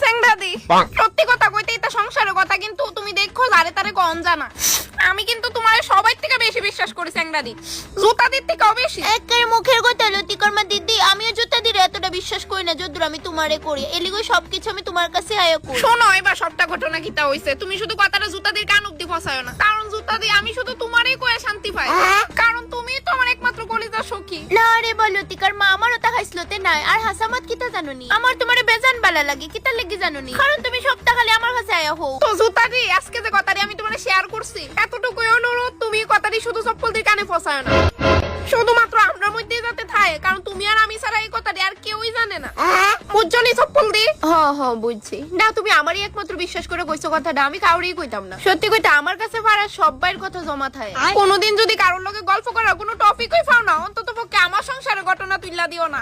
স্যাংদাদি সত্যি কথা কইতে এটা সংসারের কথা, কিন্তু তুমি দেখো যারে তারে কম জানা। আমি কিন্তু তোমার সবাই থেকে বেশি বিশ্বাস করি স্যাংদাদি, জুতা দির থেকেও বেশি। একের মুখের কথা লতিকর্মা দিদি, আমিও জুতা দিরে এতটা বিশ্বাস করি না যদ্দূর আমি তোমারে করি। এলিগো সবকিছু আমি তোমার কাছে আয়া করি। শোনো, এবার সবটা ঘটনা কিতা হইছে, তুমি শুধু কথাটা জুতা দিয়ে কান অব্দি ফসায়ো না, কারণ জুতা দিয়ে আমি শুধু তোমারই কয়ে শান্তি পাই, কারণ তুমি তো আমার একমাত্র কলিজার সখী। না রে লতিকর্মা, আমারও তা হাসলতে নাই। আর হাসামাত কিতা জানোনি, আমার তোমারে বেজান বালা লাগে, কিতা লাগি জানোনি, কারণ তুমি সবটা খালি আমার কাছে আয়া হও। তো জুতাটি আজকে যে কথাটি আমি তোমার শেয়ার করছি, এতটুকুই অনুরোধ, তুমি কথাটি শুধু চপ্পল দিয়ে কানে ফসায় না, শুধুমাত্র আমরা মধ্যে যাতে থাকে, কারণ তুমি আর আমি ছাড়া এই কথাটি আর কেউই জানে না, বুঝছো নি চপ্পল দিয়ে? বুঝছি না, তুমি আমারই একমাত্র বিশ্বাস করে কইছো কথাটা, আমি কাউরেই কইতাম না। সত্যি কইতে আমার কাছে পারা সবাইয়ের কথা জমা থাকে। কোনোদিন যদি কারোর লগে গল্প করার কোনো টপিকই পাও না, অন্তত পক্ষে আমার সংসারের ঘটনা তুইলা দিও না।